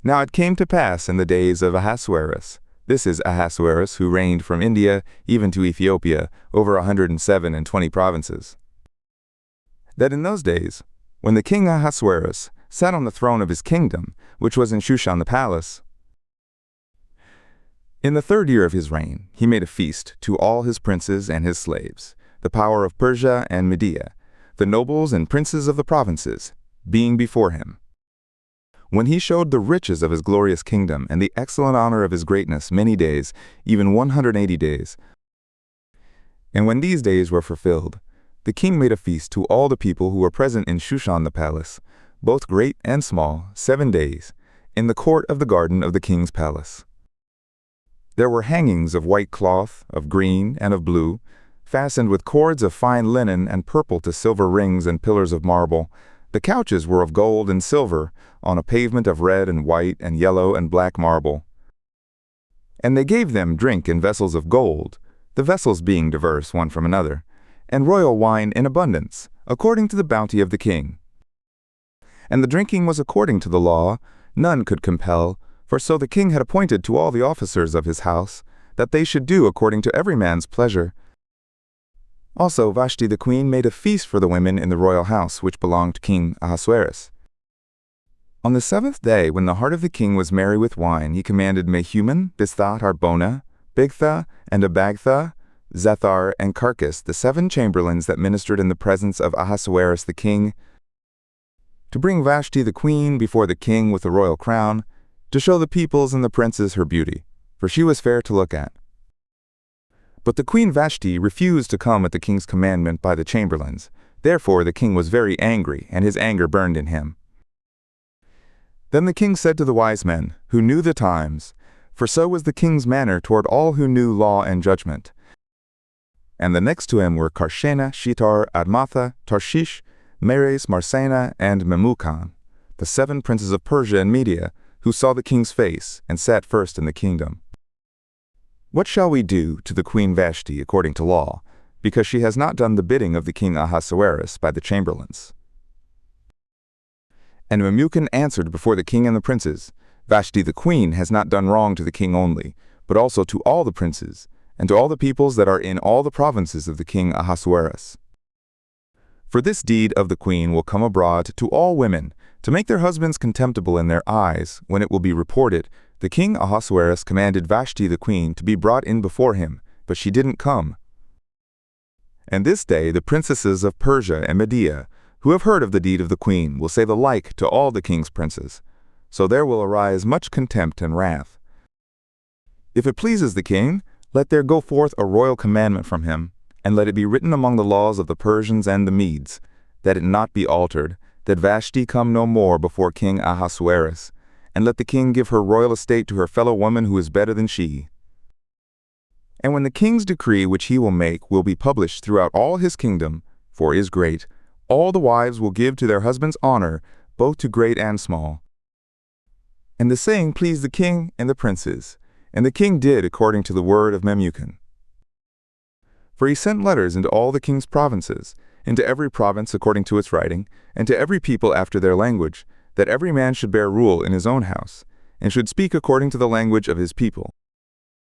Now it came to pass in the days of Ahasuerus, this is Ahasuerus who reigned from India even to Ethiopia, over 107 provinces, that in those days, when the king Ahasuerus sat on the throne of his kingdom, which was in Shushan the palace, in the 3rd year of his reign, he made a feast to all his princes and his slaves, the power of Persia and Media, the nobles and princes of the provinces, being before him. When he showed the riches of his glorious kingdom and the excellent honor of his greatness many days, even 180 days. And when these days were fulfilled, the king made a feast to all the people who were present in Shushan the palace, both great and small, 7 days, in the court of the garden of the king's palace. There were hangings of white cloth, of green, and of blue, fastened with cords of fine linen and purple to silver rings and pillars of marble. The couches were of gold and silver, on a pavement of red and white and yellow and black marble. And they gave them drink in vessels of gold, the vessels being diverse one from another, and royal wine in abundance, according to the bounty of the king. And the drinking was according to the law, none could compel, for so the king had appointed to all the officers of his house, that they should do according to every man's pleasure. Also Vashti the queen made a feast for the women in the royal house which belonged to King Ahasuerus. On the 7th day, when the heart of the king was merry with wine, he commanded Mehuman, Biztha, Harbona, Bigtha, and Abagtha, Zethar, and Carcas, the 7 chamberlains that ministered in the presence of Ahasuerus the king, to bring Vashti the queen before the king with the royal crown, to show the peoples and the princes her beauty, for she was fair to look at. But the queen Vashti refused to come at the king's commandment by the chamberlains. Therefore the king was very angry, and his anger burned in him. Then the king said to the wise men, who knew the times, for so was the king's manner toward all who knew law and judgment. And the next to him were Karshena, Shitar, Admatha, Tarshish, Meres, Marsena, and Memucan, the 7 princes of Persia and Media, who saw the king's face, and sat first in the kingdom. What shall we do to the queen Vashti according to law, because she has not done the bidding of the king Ahasuerus by the chamberlains? And Memucan answered before the king and the princes, Vashti the queen has not done wrong to the king only, but also to all the princes, and to all the peoples that are in all the provinces of the king Ahasuerus. For this deed of the queen will come abroad to all women, to make their husbands contemptible in their eyes, when it will be reported, the king Ahasuerus commanded Vashti the queen to be brought in before him, but she didn't come. And this day the princesses of Persia and Media, who have heard of the deed of the queen, will say the like to all the king's princes. So there will arise much contempt and wrath. If it pleases the king, let there go forth a royal commandment from him, and let it be written among the laws of the Persians and the Medes, that it not be altered, that Vashti come no more before King Ahasuerus, and let the king give her royal estate to her fellow woman who is better than she. And when the king's decree which he will make will be published throughout all his kingdom, for it is great, all the wives will give to their husbands honor, both to great and small. And the saying pleased the king and the princes, and the king did according to the word of Memucan. For he sent letters into all the king's provinces, into every province according to its writing, and to every people after their language, that every man should bear rule in his own house, and should speak according to the language of his people.